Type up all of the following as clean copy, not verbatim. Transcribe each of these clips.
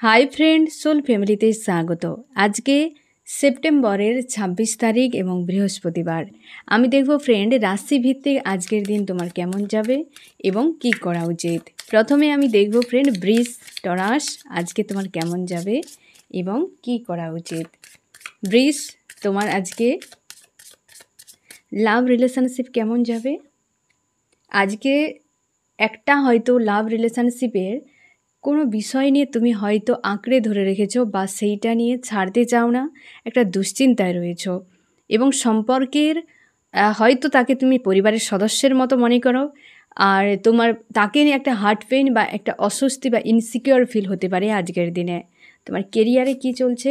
Hi friend, soul ফ্যামিলিতে স্বাগত। আজকে সেপ্টেম্বরের ২৬ তারিখ এবং বৃহস্পতিবার। আমি দেখব ফ্রেন্ড রাশিভিত্তিক আজকের দিন তোমার কেমন যাবে এবং কি করা উচিত। প্রথমে আমি দেখব ফ্রেন্ড বৃষ টরাস আজকে তোমার কেমন যাবে এবং কি করা উচিত। বৃষ, তোমার আজকে লাভ রিলেশনশিপ কেমন যাবে। আজকে একটা হয়তো লাভ রিলেশনশিপের কোনো বিষয় নিয়ে তুমি হয়তো আঁকড়ে ধরে রেখেছো বা সেইটা নিয়ে ছাড়তে চাও না, একটা দুশ্চিন্তায় রয়েছো এবং সম্পর্কের হয়তো তাকে তুমি পরিবারের সদস্যের মতো মনে করো, আর তোমার তাকে নিয়ে একটা হার্ট পেইন বা একটা অস্বস্তি বা ইনসিকিউর ফিল হতে পারে আজকের দিনে। তোমার কেরিয়ারে কি চলছে,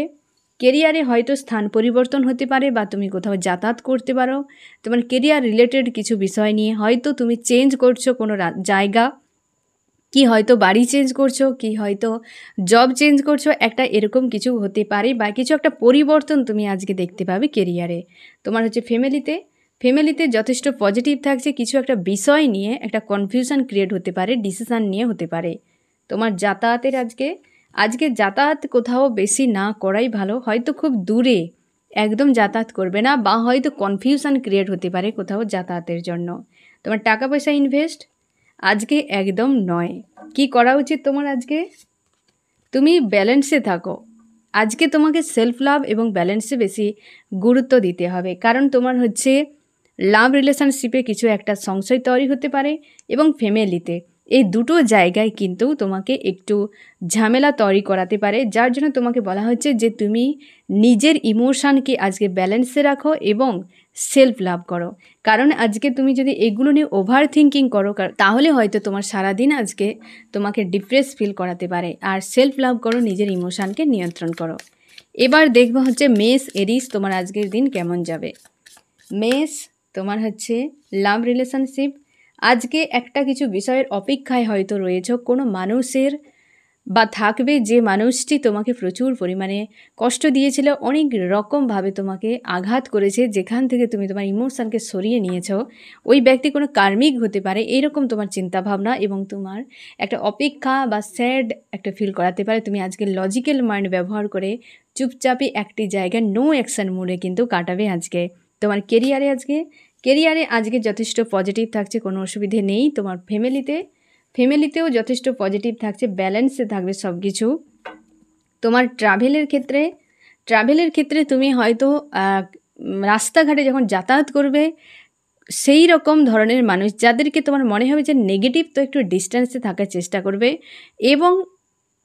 কেরিয়ারে হয়তো স্থান পরিবর্তন হতে পারে বা তুমি কোথাও যাতায়াত করতে পারো। তোমার কেরিয়ার রিলেটেড কিছু বিষয় নিয়ে হয়তো তুমি চেঞ্জ করছো কোনো জায়গা, কি হয়তো বাড়ি চেঞ্জ করছো, কি হয়তো জব চেঞ্জ করছো, একটা এরকম কিছু হতে পারে বা কিছু একটা পরিবর্তন তুমি আজকে দেখতে পাবে কেরিয়ারে। তোমার হচ্ছে ফ্যামিলিতে যথেষ্ট পজিটিভ থাকছে, কিছু একটা বিষয় নিয়ে একটা কনফিউশন ক্রিয়েট হতে পারে, ডিসিশান নিয়ে হতে পারে। তোমার যাতায়াতের আজকে যাতায়াত কোথাও বেশি না করাই ভালো, হয়তো খুব দূরে একদম যাতায়াত করবে না বা হয়তো কনফিউশন ক্রিয়েট হতে পারে কোথাও যাতায়াতের জন্য। তোমার টাকা পয়সা ইনভেস্ট আজকে একদম নয়। কি করা উচিত তোমার আজকে, তুমি ব্যালেন্সে থাকো। আজকে তোমাকে সেলফ লাভ এবং ব্যালেন্সে বেশি গুরুত্ব দিতে হবে, কারণ তোমার হচ্ছে লাভ রিলেশনশিপে কিছু একটা সংশয় তৈরি হতে পারে এবং ফ্যামিলিতে এই দুটো জায়গায় কিন্তু তোমাকে একটু ঝামেলা তৈরি করাতে পারে, যার জন্য তোমাকে বলা হচ্ছে যে তুমি নিজের ইমোশানকে আজকে ব্যালেন্সে রাখো এবং সেলফ লাভ করো। কারণ আজকে তুমি যদি এগুলো নিয়ে ওভার থিঙ্কিং করো তাহলে হয়তো তোমার সারাদিন আজকে তোমাকে ডিপ্রেস ফিল করাতে পারে। আর সেলফ লাভ করো, নিজের ইমোশানকে নিয়ন্ত্রণ করো। এবার দেখবো হচ্ছে মেষ এরিস তোমার আজকের দিন কেমন যাবে। মেষ, তোমার হচ্ছে লাভ রিলেশনশিপ আজকে একটা কিছু বিষয়ের অপেক্ষায় হয়তো রয়েছ, কোনো মানুষের বা থাকবে যে মানুষটি তোমাকে প্রচুর পরিমাণে কষ্ট দিয়েছিল, অনেক রকমভাবে তোমাকে আঘাত করেছে, যেখান থেকে তুমি তোমার ইমোশনকে সরিয়ে নিয়েছো। ওই ব্যক্তি কোনো কার্মিক হতে পারে, এইরকম তোমার চিন্তাভাবনা এবং তোমার একটা অপেক্ষা বা স্যাড একটা ফিল করাতে পারে। তুমি আজকে লজিক্যাল মাইন্ড ব্যবহার করে চুপচাপে একটি জায়গায় নো অ্যাকশন মোডে কিন্তু কাটাবে আজকে। তোমার কেরিয়ারে আজকে যথেষ্ট পজিটিভ থাকছে, কোনো অসুবিধে নেই। তোমার ফ্যামিলিতেও যথেষ্ট পজিটিভ থাকছে, ব্যালেন্সে থাকবে সব কিছু। তোমার ট্রাভেলের ক্ষেত্রে তুমি হয়তো রাস্তাঘাটে যখন যাতায়াত করবে সেই রকম ধরনের মানুষ যাদেরকে তোমার মনে হবে যে নেগেটিভ, তো একটু ডিস্টেন্সে থাকার চেষ্টা করবে এবং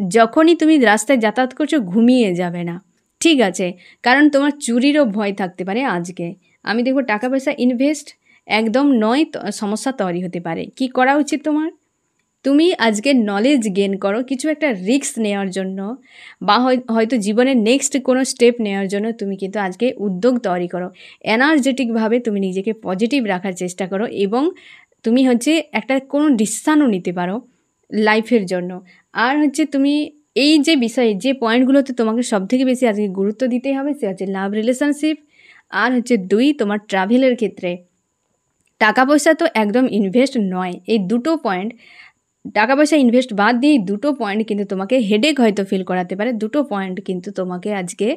যখনই তুমি রাস্তায় যাতায়াত করছো ঘুমিয়ে যাবে না, ঠিক আছে? কারণ তোমার চুরিরও ভয় থাকতে পারে আজকে। আমি দেখব টাকা পয়সা ইনভেস্ট একদম নয়, সমস্যা তৈরি হতে পারে। কি করা উচিত তোমার, তুমি আজকে নলেজ গেন করো কিছু একটা রিস্ক নেওয়ার জন্য বা হয়তো জীবনের নেক্সট কোনো স্টেপ নেওয়ার জন্য তুমি কিন্তু আজকে উদ্যোগ তৈরি করো। এনার্জেটিকভাবে তুমি নিজেকে পজিটিভ রাখার চেষ্টা করো এবং তুমি হচ্ছে একটা কোনো ডিসিশানও নিতে পারো লাইফের জন্য। আর হচ্ছে তুমি এই যে বিষয়ে যে পয়েন্টগুলোতে তোমাকে সবথেকে বেশি আজকে গুরুত্ব দিতে হবে সে হচ্ছে লাভ রিলেশনশিপ, আর হচ্ছে 2 তোমার ট্রাভেলের ক্ষেত্রে। টাকা পয়সা তো একদম ইনভেস্ট নয়, এই দুটো পয়েন্ট, টাকা পয়সা ইনভেস্ট বাদ দিয়ে দুটো পয়েন্ট কিন্তু তোমাকে হেডেক হয়তো ফিল করাতে পারে। দুটো পয়েন্ট কিন্তু তোমাকে আজকে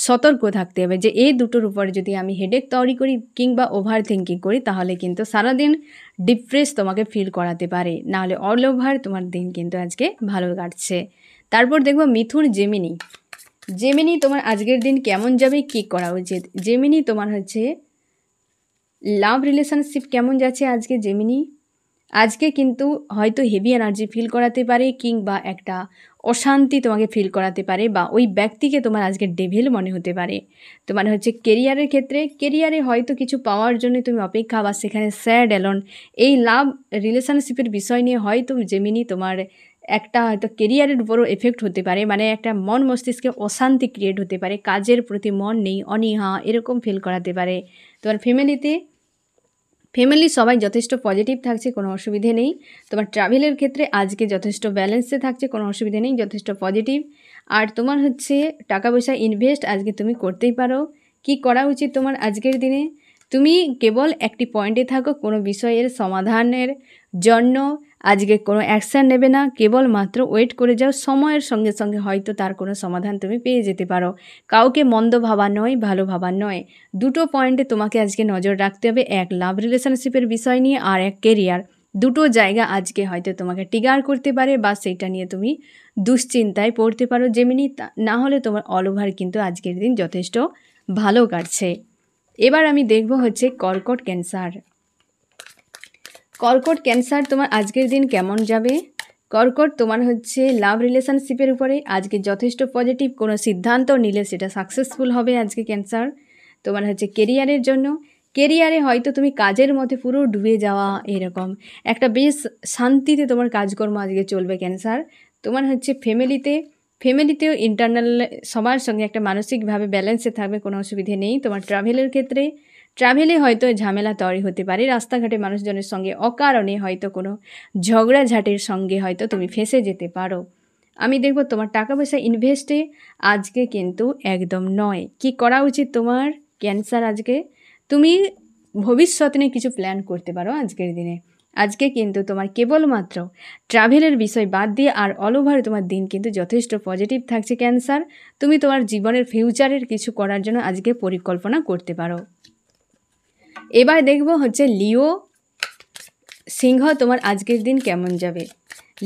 সতর্ক থাকতে হবে যে এই দুটোর উপরে যদি আমি হেডেক তৈরি করি কিংবা ওভার থিঙ্কিং করি তাহলে কিন্তু সারাদিন ডিপ্রেস তোমাকে ফিল করাতে পারে, নাহলে অল ওভার তোমার দিন কিন্তু আজকে ভালো কাটছে। তারপর দেখবো মিথুন জেমিনি তোমার আজকের দিন কেমন যাবে, কি করা উচিত। জেমিনি, তোমার হচ্ছে লাভ রিলেশনশিপ কেমন যাচ্ছে আজকে। জেমিনি আজকে কিন্তু হয়তো হেভি এনার্জি ফিল করাতে পারে কিংবা একটা অশান্তি তোমাকে ফিল করাতে পারে বা ওই ব্যক্তিকে তোমার আজকে ডেভিল মনে হতে পারে। তোমার হচ্ছে কেরিয়ারের ক্ষেত্রে, কেরিয়ারে হয়তো কিছু পাওয়ার জন্য তুমি অপেক্ষা বা সেখানে স্যাড অ্যালোন, এই লাভ রিলেশনশিপের বিষয় নিয়ে হয়তো জেমিনি তোমার একটা হয়তো কেরিয়ারের উপরও এফেক্ট হতে পারে, মানে একটা মন মস্তিষ্কে অশান্তি ক্রিয়েট হতে পারে, কাজের প্রতি মন নেই, অনীহা এরকম ফিল করাতে পারে। তোমার ফ্যামিলি সবাই যথেষ্ট পজিটিভ থাকছে, কোনো অসুবিধে নেই। তোমার ট্রাভেলের ক্ষেত্রে আজকে যথেষ্ট ব্যালেন্সে থাকছে, কোনো অসুবিধে নেই, যথেষ্ট পজিটিভ। আর তোমার হচ্ছে টাকা পয়সা ইনভেস্ট আজকে তুমি করতেই পারো। কি করা উচিত তোমার আজকের দিনে, তুমি কেবল একটি পয়েন্টে থাকো, কোনো বিষয়ের সমাধানের জন্য আজকে কোনো অ্যাকশান নেবে না, কেবলমাত্র ওয়েট করে যাও। সময়ের সঙ্গে সঙ্গে হয়তো তার কোনো সমাধান তুমি পেয়ে যেতে পারো। কাউকে মন্দ ভাবা নয়, ভালো ভাবা নয়। দুটো পয়েন্টে তোমাকে আজকে নজর রাখতে হবে, এক লাভ রিলেশনশিপের বিষয় নিয়ে, আর এক কেরিয়ার। দুটো জায়গা আজকে হয়তো তোমাকে ট্রিগার করতে পারে বা সেইটা নিয়ে তুমি দুশ্চিন্তায় পড়তে পারো। যেমনি না হলে তোমার অল ওভার কিন্তু আজকের দিন যথেষ্ট ভালো কাটছে। এবার আমি দেখব হচ্ছে কর্কট ক্যান্সার। কর্কট ক্যান্সার তোমার আজকের দিন কেমন যাবে? কর্কট তোমার হচ্ছে লাভ রিলেশনশিপের উপরে আজকে যথেষ্ট পজিটিভ, কোনো সিদ্ধান্ত নিলে সেটা সাকসেসফুল হবে আজকে ক্যান্সার। তোমার হচ্ছে কেরিয়ারের জন্য, কেরিয়ারে হয়তো তুমি কাজের মধ্যে পুরো ডুবে যাওয়া, এরকম একটা বেশ শান্তিতে তোমার কাজকর্ম আজকে চলবে ক্যান্সার। তোমার হচ্ছে ফ্যামিলিতেও ইন্টারনাল সবার সঙ্গে একটা মানসিকভাবে ব্যালেন্সে থাকবে, কোনো অসুবিধে নেই। তোমার ট্রাভেলে হয়তো ঝামেলা তৈরি হতে পারে, রাস্তাঘাটে মানুষজনের সঙ্গে অকারণে হয়তো কোনো ঝগড়াঝাটির সঙ্গে হয়তো তুমি ফেঁসে যেতে পারো। আমি দেখব তোমার টাকা পয়সা ইনভেস্টে আজকে কিন্তু একদম নয়। কি করা উচিত তোমার ক্যান্সার? আজকে তুমি ভবিষ্যৎ নিয়ে কিছু প্ল্যান করতে পারো আজকের দিনে। আজকে কিন্তু তোমার কেবলমাত্র ট্রাভেলের বিষয় বাদ দিয়ে আর অল ওভার তোমার দিন কিন্তু যথেষ্ট পজিটিভ থাকছে ক্যান্সার। তুমি তোমার জীবনের ফিউচারের কিছু করার জন্য আজকে পরিকল্পনা করতে পারো। এবার দেখব হচ্ছে লিও সিংহ, তোমার আজকের দিন কেমন যাবে?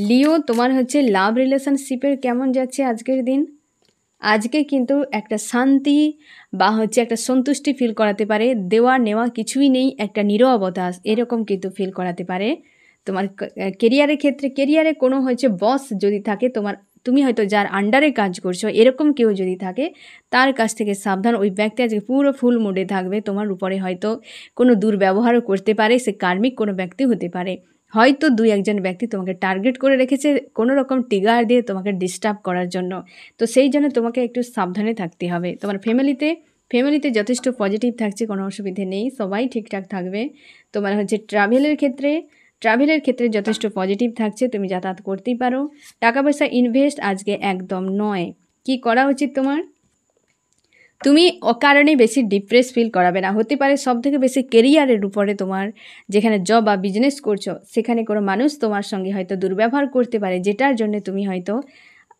লিও তোমার হচ্ছে লাভ রিলেশনশিপের কেমন যাচ্ছে আজকের দিন? আজকে কিন্তু একটা শান্তি বা হচ্ছে একটা সন্তুষ্টি ফিল করাতে পারে, দেওয়া নেওয়া কিছুই নেই, একটা নীরবতা এরকম কিন্তু ফিল করাতে পারে। তোমার কেরিয়ারের ক্ষেত্রে, কেরিয়ারে কোনো হচ্ছে বস যদি থাকে, তুমি হয়তো যার আন্ডারে কাজ করছো এরকম কেউ যদি থাকে, তার কাছ থেকে সাবধান। ওই ব্যক্তি আজকে পুরো ফুল মুডে থাকবে, তোমার উপরে হয়তো কোনো দুর্ব্যবহারও করতে পারে, সে কার্মিক কোনো ব্যক্তি হতে পারে। হয়তো দুই একজন ব্যক্তি তোমাকে টার্গেট করে রেখেছে কোনো রকম ট্রিগার দিয়ে তোমাকে ডিস্টার্ব করার জন্য, তো সেই জন্য তোমাকে একটু সাবধানে থাকতে হবে। তোমার ফ্যামিলিতে যথেষ্ট পজিটিভ থাকছে, কোনো অসুবিধে নেই, সবাই ঠিকঠাক থাকবে। তোমার হচ্ছে ট্রাভেলের ক্ষেত্রে যথেষ্ট পজিটিভ থাকছে, তুমি যাতায়াত করতেই পারো। টাকা পয়সা ইনভেস্ট আজকে একদম নয়। কি করা উচিত তোমার? তুমি অকারণে বেশি ডিপ্রেস ফিল করাবে না। হতে পারে সবথেকে বেশি কেরিয়ারের উপরে, তোমার যেখানে জব বা বিজনেস করছো সেখানে কোনো মানুষ তোমার সঙ্গে হয়তো দুর্ব্যবহার করতে পারে, যেটার জন্য তুমি হয়তো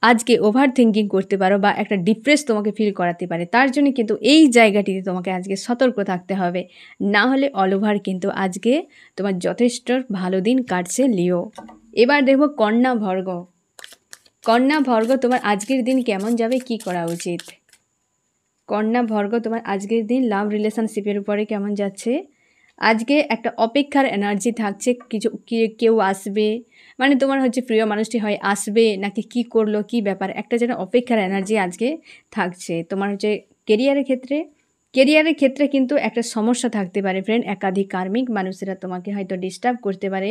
আজকে ওভার থিঙ্কিং করতে পারো বা একটা ডিপ্রেস তোমাকে ফিল করাতে পারে। তার জন্য কিন্তু এই জায়গাটিতে তোমাকে আজকে সতর্ক থাকতে হবে, না হলে অল ওভার কিন্তু আজকে তোমার যথেষ্ট ভালো দিন কাটছে লিও। এবার দেখব কন্যা ভর্গ তোমার আজকের দিন কেমন যাবে, কি করা উচিত? কন্যা ভর্গ তোমার আজকের দিন লাভ রিলেশনশিপের উপরে কেমন যাচ্ছে? আজকে একটা অপেক্ষার এনার্জি থাকছে, কেউ আসবে, মানে তোমার হচ্ছে প্রিয় মানুষটি হয় আসবে নাকি কি করলো, কি ব্যাপার, একটা যেন অপেক্ষার এনার্জি আজকে থাকছে। তোমার হচ্ছে কেরিয়ারের ক্ষেত্রে কিন্তু একটা সমস্যা থাকতে পারে ফ্রেন্ড, একাধিক কার্মিক মানুষেরা তোমাকে হয়তো ডিস্টার্ব করতে পারে,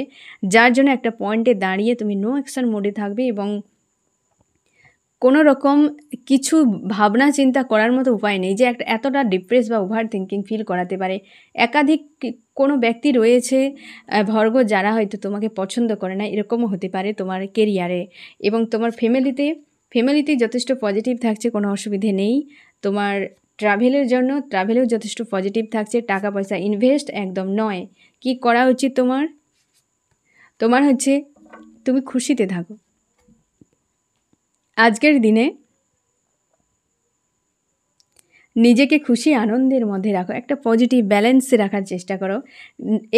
যার জন্য একটা পয়েন্টে দাঁড়িয়ে তুমি নো অ্যাকশন মোডে থাকবে এবং কোনো রকম কিছু ভাবনা চিন্তা করার মতো উপায় নেই, যে এতটা ডিপ্রেস বা ওভার থিঙ্কিং ফিল করাতে পারে। একাধিক কোনো ব্যক্তি রয়েছে ভর্গ, যারা হয়তো তোমাকে পছন্দ করে না, এরকমও হতে পারে তোমার কেরিয়ারে। এবং তোমার ফ্যামিলিতে যথেষ্ট পজিটিভ থাকছে, কোনো অসুবিধে নেই। তোমার ট্রাভেলেও যথেষ্ট পজিটিভ থাকছে, টাকা পয়সা ইনভেস্ট একদম নয়। কি করা উচিত তোমার হচ্ছে তুমি খুশিতে থাকো আজকের দিনে, নিজেকে খুশি আনন্দের মধ্যে রাখো, একটা পজিটিভ ব্যালেন্সে রাখার চেষ্টা করো।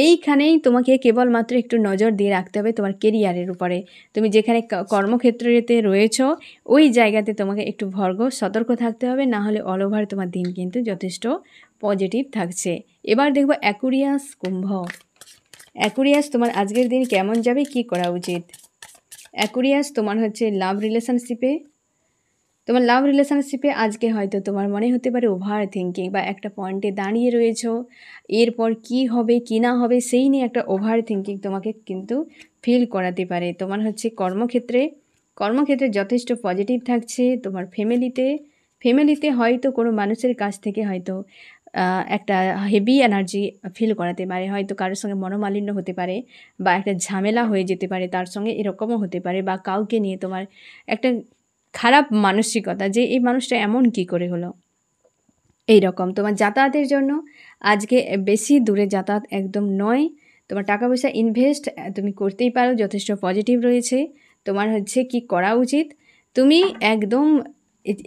এইখানেই তোমাকে কেবলমাত্র একটু নজর দিয়ে রাখতে হবে তোমার কেরিয়ারের উপরে। তুমি যেখানে কর্মক্ষেত্রেতে রয়েছো ওই জায়গাতে তোমাকে একটু সতর্ক থাকতে হবে, না হলে অল ওভার তোমার দিন কিন্তু যথেষ্ট পজিটিভ থাকছে। এবার দেখবো অ্যাকুরিয়াস তোমার আজকের দিন কেমন যাবে, কি করা উচিত? অ্যাকুরিয়াস তোমার হচ্ছে লাভ রিলেশনশিপে আজকে হয়তো তোমার মনে হতে পারে ওভার থিঙ্কিং, বা একটা পয়েন্টে দাঁড়িয়ে রয়েছো, এরপর কি হবে কি না হবে সেই নিয়ে একটা ওভার থিঙ্কিং তোমাকে কিন্তু ফিল করাতে পারে। তোমার হচ্ছে কর্মক্ষেত্রে যথেষ্ট পজিটিভ থাকছে। তোমার ফ্যামিলিতে হয়তো কোনো মানুষের কাছ থেকে হয়তো একটা হেভি এনার্জি ফিল করাতে পারে, হয়তো কারোর সঙ্গে মনোমালিন্য হতে পারে বা একটা ঝামেলা হয়ে যেতে পারে তার সঙ্গে, এরকমও হতে পারে। বা কাউকে নিয়ে তোমার একটা খারাপ মানসিকতা, যে এই মানুষটা এমন কি করে হলো, এই রকম। তোমার যাতায়াতের জন্য আজকে বেশি দূরে যাতায়াত একদম নয়। তোমার টাকা পয়সা ইনভেস্ট তুমি করতেই পারো, যথেষ্ট পজিটিভ রয়েছে। তোমার হচ্ছে কি করা উচিত, তুমি একদম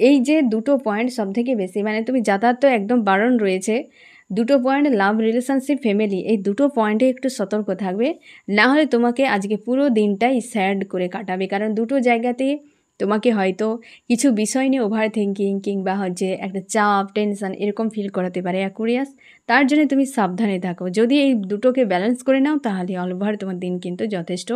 এই যে দুটো পয়েন্ট সবথেকে বেশি, মানে তুমি যাতায়াত তো একদম বারণ রয়েছে, দুটো পয়েন্ট লাভ, রিলেশনশিপ, ফ্যামিলি, এই দুটো পয়েন্টে একটু সতর্ক থাকবে, না হলে তোমাকে আজকে পুরো দিনটাই স্যাড করে কাটাবে। কারণ দুটো জায়গাতে তোমাকে হয়তো কিছু বিষয় নিয়ে ওভার থিঙ্কিং কিংবা হচ্ছে একটা চাপ, টেনশন এরকম ফিল করাতে পারে অ্যাকুরিয়াস। তার জন্য তুমি সাবধানে থাকো। যদি এই দুটোকে ব্যালেন্স করে নাও তাহলে অল ওভার তোমার দিন কিন্তু যথেষ্ট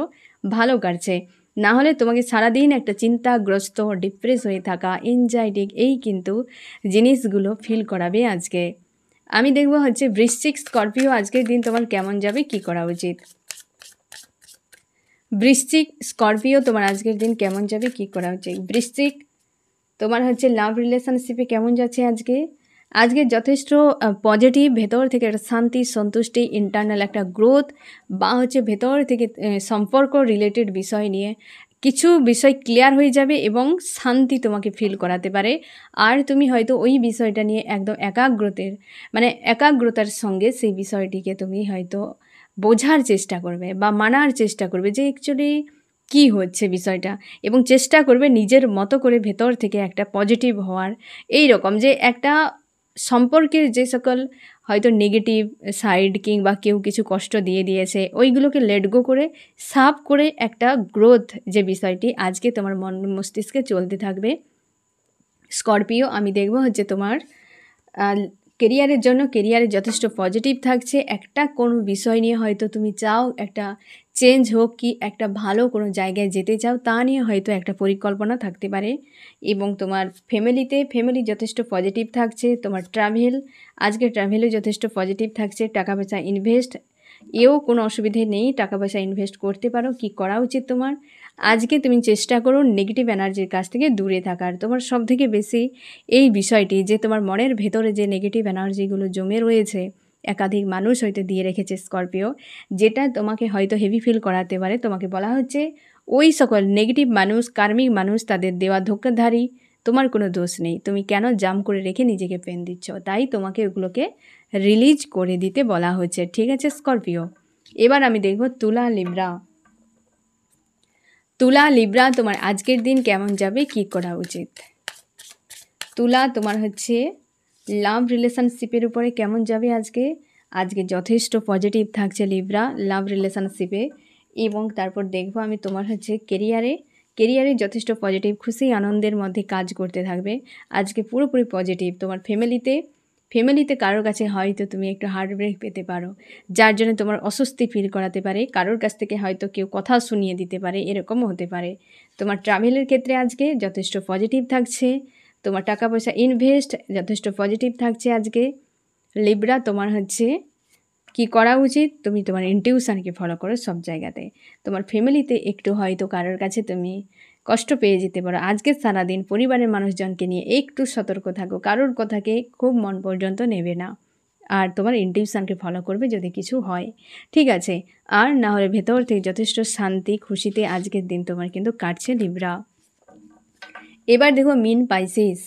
ভালো কাটছে। না হলে তোমাকে সারাদিন একটা চিন্তাগ্রস্ত, ডিপ্রেস হয়ে থাকা, এনজাইটি, এই কিন্তু জিনিসগুলো ফিল করাবে আজকে। আমি দেখব হচ্ছে বৃশ্চিক, স্করপিও, আজকের দিন তোমার কেমন যাবে, কি করা উচিত। বৃশ্চিক, স্করপিও, তোমার আজকের দিন কেমন যাবে, কি করা উচিত। বৃশ্চিক, তোমার হচ্ছে লাভ রিলেশনশিপে কেমন যাচ্ছে আজকে। আজকে যথেষ্ট পজিটিভ, ভেতর থেকে একটা শান্তি, সন্তুষ্টি, ইন্টারনাল একটা গ্রোথ, বা হচ্ছে ভেতর থেকে সম্পর্ক রিলেটেড বিষয় নিয়ে কিছু বিষয় ক্লিয়ার হয়ে যাবে এবং শান্তি তোমাকে ফিল করাতে পারে। আর তুমি হয়তো ওই বিষয়টা নিয়ে একদম একাগ্রতার সঙ্গে সেই বিষয়টিকে তুমি হয়তো বোঝার চেষ্টা করবে বা মানার চেষ্টা করবে যে অ্যাকচুয়ালি কী হচ্ছে বিষয়টা, এবং চেষ্টা করবে নিজের মতো করে ভেতর থেকে একটা পজিটিভ হওয়ার। এই রকম যে একটা সম্পর্কের যে সকল হয়তো নেগেটিভ সাইড কিংবা কেউ কিছু কষ্ট দিয়ে দিয়েছে ওইগুলোকে লেট গো করে সাফ করে একটা গ্রোথ, যে বিষয়টি আজকে তোমার মন মস্তিষ্কে চলতে থাকবে। স্করপিও, আমি দেখব হচ্ছে তোমার কেরিয়ারের জন্য, কেরিয়ারে যথেষ্ট পজিটিভ থাকছে। একটা কোনো বিষয় নিয়ে হয়তো তুমি চাও একটা চেঞ্জ হোক, কি একটা ভালো কোনো জায়গায় যেতে চাও, তা নিয়ে হয়তো একটা পরিকল্পনা থাকতে পারে। এবং তোমার ফ্যামিলি যথেষ্ট পজিটিভ থাকছে। তোমার ট্রাভেল, আজকে ট্রাভেলও যথেষ্ট পজিটিভ থাকছে। টাকা পয়সা ইনভেস্ট, এও কোনো অসুবিধে নেই, টাকা পয়সা ইনভেস্ট করতে পারো। কি করা উচিত তোমার আজকে, তুমি চেষ্টা করো নেগেটিভ এনার্জির কাছ থেকে দূরে থাকার। তোমার সব থেকে বেশি এই বিষয়টি যে তোমার মনের ভেতরে যে নেগেটিভ এনার্জিগুলো জমে রয়েছে, একাধিক মানুষ হয়তো দিয়ে রেখেছে স্করপিও, যেটা তোমাকে হয়তো হেভি ফিল করাতে পারে। তোমাকে বলা হচ্ছে ওই সকল নেগেটিভ মানুষ, কার্মিক মানুষ, তাদের দেওয়া ধোঁকাধারী, তোমার কোনো দোষ নেই। তুমি কেন জাম করে রেখে নিজেকে পেন দিচ্ছ, তাই তোমাকে ওগুলোকে রিলিজ করে দিতে বলা হচ্ছে। ঠিক আছে স্করপিও। এবার আমি দেখব তুলা, লিব্রা। তুলা, লিব্রা, তোমার আজকের দিন কেমন যাবে, কি করা উচিত। তুলা, তোমার হচ্ছে লাভ রিলেশনশিপের উপরে কেমন যাবে আজকে। আজকে যথেষ্ট পজিটিভ থাকছে লিব্রা লাভ রিলেশনশিপে। এবং তারপর দেখব আমি তোমার হচ্ছে কেরিয়ারে যথেষ্ট পজিটিভ, খুশি আনন্দের মধ্যে কাজ করতে থাকবে আজকে, পুরোপুরি পজিটিভ। তোমার ফ্যামিলিতে কারোর কাছে হয়তো তুমি একটু হার্ট ব্রেক পেতে পারো, যার জন্য তোমার অস্বস্তি ফিল করাতে পারে। কারোর কাছ থেকে হয়তো কেউ কথা শুনিয়ে দিতে পারে, এরকমও হতে পারে। তোমার ট্রাভেলের ক্ষেত্রে আজকে যথেষ্ট পজিটিভ থাকছে। তোমার টাকা পয়সা ইনভেস্ট যথেষ্ট পজিটিভ থাকছে আজকে। লিব্রা, তোমার হচ্ছে কি করা উচিত, তুমি তোমার ইনটিউশনকে ফলো করো সব জায়গাতে। তোমার ফ্যামিলিতে একটু হয়তো কারোর কাছে তুমি কষ্ট পেয়ে যেতে পারো আজকে সারাদিন। পরিবারের মানুষজনকে নিয়ে একটু সতর্ক থাকো, কারোর কথাকে খুব মন পর্যন্ত নেবে না, আর তোমার ইনটিউশনকে ফলো করবে যদি কিছু হয়, ঠিক আছে। আর না হলে ভেতর থেকে যথেষ্ট শান্তি, খুশিতে আজকের দিন তোমার কিন্তু কাটছে লিব্রা। এবার দেখো মিন, পাইসিস।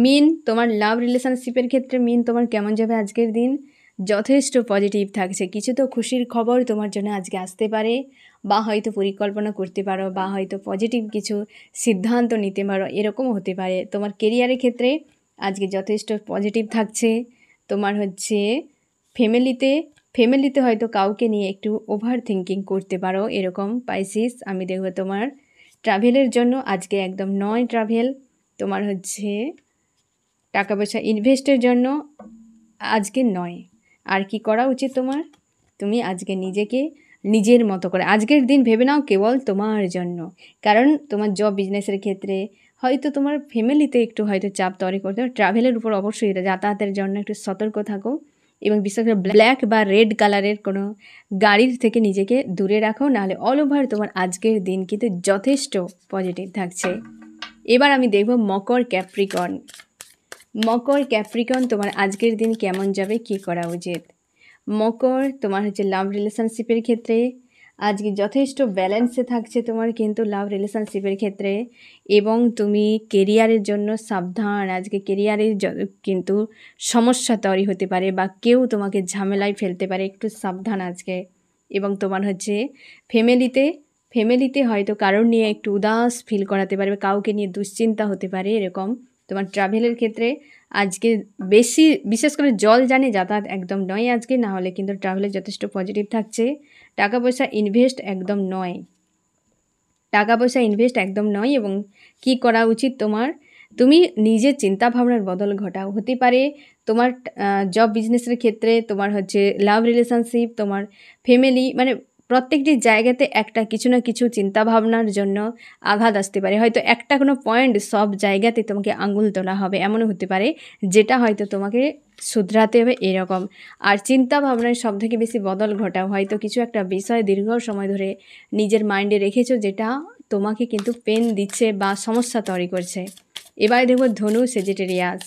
মিন, তোমার লাভ রিলেশনশিপের ক্ষেত্রে মিন তোমার কেমন যাবে আজকের দিন। যথেষ্ট পজিটিভ থাকছে। কিছু তো খুশির খবর তোমার জন্য আজকে আসতে পারে, বা হয়তো পরিকল্পনা করতে পারো, বা হয়তো পজিটিভ কিছু সিদ্ধান্ত নিতে পারো, এরকমও হতে পারে। তোমার কেরিয়ারের ক্ষেত্রে আজকে যথেষ্ট পজিটিভ থাকছে। তোমার হচ্ছে ফ্যামিলিতে হয়তো কাউকে নিয়ে একটু ওভার থিঙ্কিং করতে পারো, এরকম পাইসিস। আমি দেখব তোমার ট্রাভেলের জন্য আজকে একদম নয় ট্রাভেল। তোমার হচ্ছে টাকা পয়সা ইনভেস্টের জন্য আজকে নয়। আর কি করা উচিত তোমার, তুমি আজকে নিজেকে নিজের মতো করে আজকের দিন ভেবে নাও কেবল তোমার জন্য। কারণ তোমার জব বিজনেসের ক্ষেত্রে হয়তো তোমার ফ্যামিলিতে একটু হয়তো চাপ তৈরি করতে হবে। ট্রাভেলের উপর অবশ্যই যাতায়াতের জন্য একটু সতর্ক থাকো, এবং বিশেষ করে ব্ল্যাক বা রেড কালারের কোনো গাড়ির থেকে নিজেকে দূরে রাখো, নাহলে অল ওভার তোমার আজকের দিন কিন্তু যথেষ্ট পজিটিভ থাকছে। এবার আমি দেখব মকর, ক্যাপ্রিকন, তোমার আজকের দিন কেমন যাবে, কি করা উচিত। মকর, তোমার হচ্ছে লাভ রিলেশনশিপের ক্ষেত্রে আজকে যথেষ্ট ব্যালেন্সে থাকছে তোমার কিন্তু লাভ রিলেশনশিপের ক্ষেত্রে, এবং তুমি কেরিয়ারের জন্য সাবধান। আজকে কেরিয়ারের কিন্তু সমস্যা তৈরি হতে পারে বা কেউ তোমাকে ঝামেলায় ফেলতে পারে, একটু সাবধান আজকে। এবং তোমার হচ্ছে ফ্যামিলিতে হয়তো কারোর নিয়ে একটু উদাস ফিল করাতে পারবে, কাউকে নিয়ে দুশ্চিন্তা হতে পারে এরকম। তোমার ট্রাভেলের ক্ষেত্রে আজকে বিশেষ করে জল জানে যাতায়াত একদম নয় আজকে, না হলে কিন্তু ট্রাভেলে যথেষ্ট পজিটিভ থাকছে। টাকা পয়সা ইনভেস্ট একদম নয়। এবং কি করা উচিত তোমার, তুমি নিজের চিন্তা ভাবনার বদল ঘটাও। হতে পারে তোমার জব বিজনেসের ক্ষেত্রে, তোমার হচ্ছে লাভ রিলেশনশিপ, তোমার ফ্যামিলি, মানে প্রত্যেকটি জায়গাতে একটা কিছু না কিছু চিন্তা ভাবনার জন্য আঘাত আসতে পারে। হয়তো একটা কোনো পয়েন্ট সব জায়গাতে তোমাকে আঙুল তোলা হবে, এমনও হতে পারে, যেটা হয়তো তোমাকে শুধরাতে হবে এরকম। আর চিন্তা ভাবনায় সব থেকে বেশি বদল ঘটাও। হয়তো কিছু একটা বিষয় দীর্ঘ সময় ধরে নিজের মাইন্ডে রেখেছো, যেটা তোমাকে কিন্তু পেন দিচ্ছে বা সমস্যা তৈরি করছে। এবার দেখবো ধনু সেজিটেরিয়াস।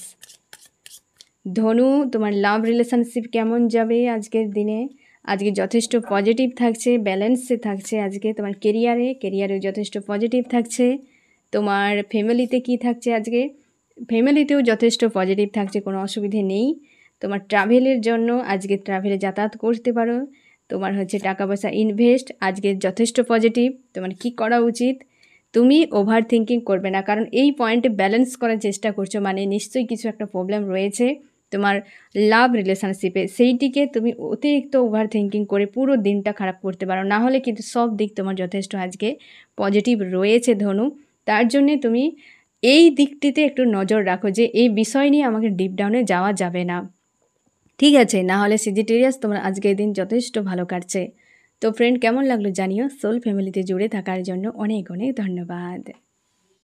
ধনু, তোমার লাভ রিলেশনশিপ কেমন যাবে আজকের দিনে? আজকে যথেষ্ট পজিটিভ থাকছে, ব্যালেন্সে থাকছে। আজকে তোমার কেরিয়ারে যথেষ্ট পজিটিভ থাকছে। তোমার ফ্যামিলিতে কি থাকছে আজকে? ফ্যামিলিতেও যথেষ্ট পজিটিভ থাকছে, কোনো অসুবিধে নেই। তোমার ট্রাভেলের জন্য আজকে ট্রাভেলে যাতায়াত করতে পারো। তোমার হচ্ছে টাকা পয়সা ইনভেস্ট আজকে যথেষ্ট পজিটিভ। তোমার কি করা উচিত, তুমি ওভার থিঙ্কিং করবে না, কারণ এই পয়েন্টে ব্যালেন্স করার চেষ্টা করছো, মানে নিশ্চয়ই কিছু একটা প্রবলেম রয়েছে তোমার লাভ রিলেশনশিপে। সেইটিকে তুমি অতিরিক্ত ওভার থিঙ্কিং করে পুরো দিনটা খারাপ করতে পারো, না হলে কিন্তু সব দিক তোমার যথেষ্ট আজকে পজিটিভ রয়েছে ধনু। তার জন্যে তুমি এই দিকটিতে একটু নজর রাখো যে এই বিষয় নিয়ে আমাকে ডিপ ডাউনে যাওয়া যাবে না, ঠিক আছে? না হলে সেজিটেরিয়াস তোমার আজকের দিন যথেষ্ট ভালো কাটছে। তো ফ্রেন্ড, কেমন লাগলো জানিও। সোল ফ্যামিলিতে জুড়ে থাকার জন্য অনেক অনেক ধন্যবাদ।